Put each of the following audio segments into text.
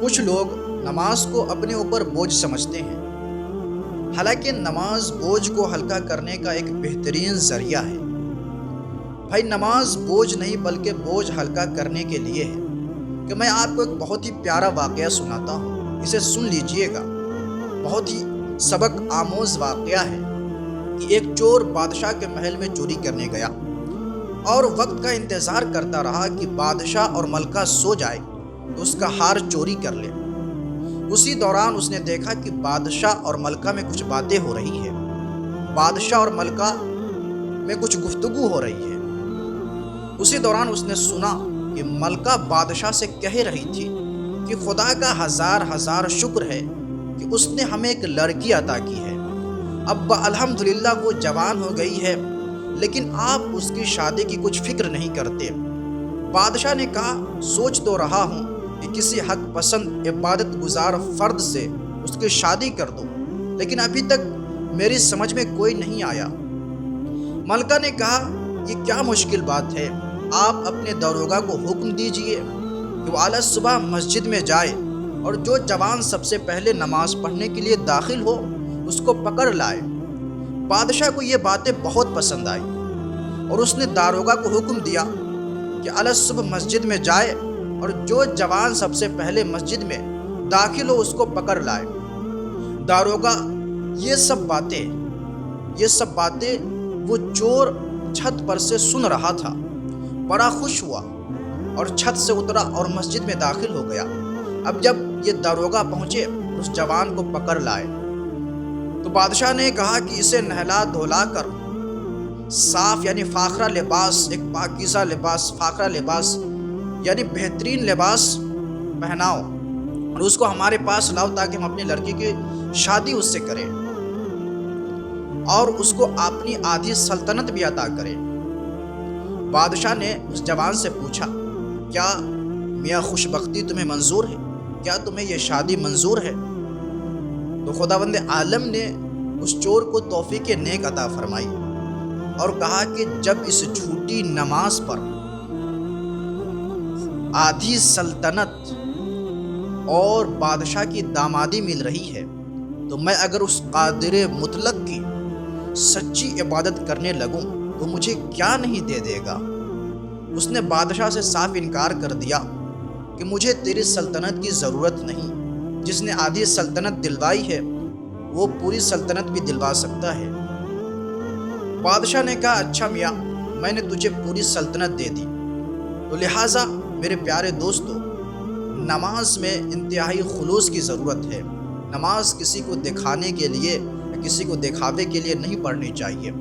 کچھ لوگ نماز کو اپنے اوپر بوجھ سمجھتے ہیں، حالانکہ نماز بوجھ کو ہلکا کرنے کا ایک بہترین ذریعہ ہے۔ بھائی، نماز بوجھ نہیں بلکہ بوجھ ہلکا کرنے کے لیے ہے۔ کہ میں آپ کو ایک بہت ہی پیارا واقعہ سناتا ہوں، اسے سن لیجئے گا۔ بہت ہی سبق آموز واقعہ ہے کہ ایک چور بادشاہ کے محل میں چوری کرنے گیا اور وقت کا انتظار کرتا رہا کہ بادشاہ اور ملکہ سو جائے تو اس کا ہار چوری کر لے۔ اسی دوران اس نے دیکھا کہ بادشاہ اور ملکہ میں کچھ باتیں ہو رہی ہے، بادشاہ اور ملکہ میں کچھ گفتگو ہو رہی ہے۔ اسی دوران اس نے سنا کہ ملکہ بادشاہ سے کہہ رہی تھی کہ خدا کا ہزار ہزار شکر ہے کہ اس نے ہمیں ایک لڑکی عطا کی ہے۔ اب الحمدللہ وہ جوان ہو گئی ہے، لیکن آپ اس کی شادی کی کچھ فکر نہیں کرتے۔ بادشاہ نے کہا، سوچ تو رہا ہوں کہ کسی حق پسند عبادت گزار فرد سے اس کی شادی کر دوں، لیکن ابھی تک میری سمجھ میں کوئی نہیں آیا۔ ملکہ نے کہا، یہ کیا مشکل بات ہے، آپ اپنے داروغہ کو حکم دیجئے کہ وہ اعلی صبح مسجد میں جائے اور جو جوان سب سے پہلے نماز پڑھنے کے لیے داخل ہو اس کو پکڑ لائے۔ بادشاہ کو یہ باتیں بہت پسند آئی اور اس نے داروغہ کو حکم دیا کہ اعلی صبح مسجد میں جائے اور جو جوان سب سے پہلے مسجد میں داخل ہو اس کو پکڑ لائے۔ داروغہ یہ سب باتیں وہ چور چھت پر سے سن رہا تھا، بڑا خوش ہوا اور چھت سے اترا اور مسجد میں داخل ہو گیا۔ اب جب یہ داروغہ پہنچے اس جوان کو پکڑ لائے تو بادشاہ نے کہا کہ اسے نہلا دھولا کر صاف یعنی فاخرہ لباس، ایک پاکیزہ لباس، فاخرہ لباس یعنی بہترین لباس پہناؤ اور اس کو ہمارے پاس لاؤ تاکہ ہم اپنی لڑکی کی شادی اس سے کریں اور اس کو اپنی آدھی سلطنت بھی عطا کریں۔ بادشاہ نے اس جوان سے پوچھا، کیا میاں خوشبختی تمہیں منظور ہے؟ کیا تمہیں یہ شادی منظور ہے؟ تو خداوند عالم نے اس چور کو توفیق نیک عطا فرمائی اور کہا کہ جب اس جھوٹی نماز پر آدھی سلطنت اور بادشاہ کی دامادی مل رہی ہے تو میں اگر اس قادر مطلق کی سچی عبادت کرنے لگوں تو مجھے کیا نہیں دے دے گا۔ اس نے بادشاہ سے صاف انکار کر دیا کہ مجھے تیری سلطنت کی ضرورت نہیں، جس نے آدھی سلطنت دلوائی ہے وہ پوری سلطنت بھی دلوا سکتا ہے۔ بادشاہ نے کہا، اچھا میاں، میں نے تجھے پوری سلطنت دے دی، تو لہٰذا میرے پیارے دوستو، نماز میں انتہائی خلوص کی ضرورت ہے۔ نماز کسی کو دکھانے کے لیے یا کسی کو دکھاوے کے لیے نہیں پڑھنی چاہیے۔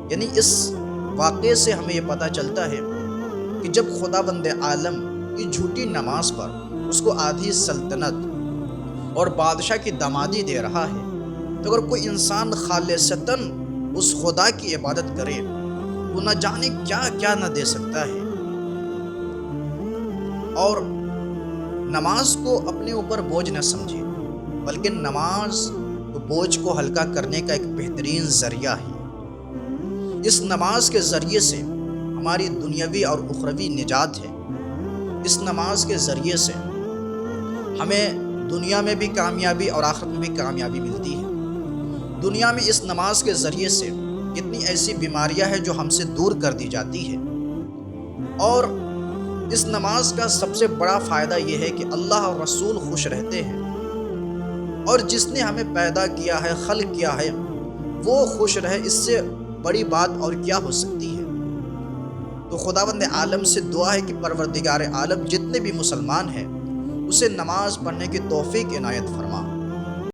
یعنی اس واقعے سے ہمیں یہ پتہ چلتا ہے کہ جب خداوند عالم کی جھوٹی نماز پر اس کو آدھی سلطنت اور بادشاہ کی دامادی دے رہا ہے تو اگر کوئی انسان خالصتاً اس خدا کی عبادت کرے تو نہ جانے کیا کیا نہ دے سکتا ہے۔ اور نماز کو اپنے اوپر بوجھ نہ سمجھے، بلکہ نماز بوجھ کو ہلکا کرنے کا ایک بہترین ذریعہ ہے۔ اس نماز کے ذریعے سے ہماری دنیاوی اور اخروی نجات ہے۔ اس نماز کے ذریعے سے ہمیں دنیا میں بھی کامیابی اور آخرت میں بھی کامیابی ملتی ہے۔ دنیا میں اس نماز کے ذریعے سے کتنی ایسی بیماریاں ہیں جو ہم سے دور کر دی جاتی ہے، اور اس نماز کا سب سے بڑا فائدہ یہ ہے کہ اللہ اور رسول خوش رہتے ہیں، اور جس نے ہمیں پیدا کیا ہے، خلق کیا ہے، وہ خوش رہے، اس سے بڑی بات اور کیا ہو سکتی ہے۔ تو خداوند عالم سے دعا ہے کہ پروردگار عالم جتنے بھی مسلمان ہیں اسے نماز پڑھنے کی توفیق عنایت فرما۔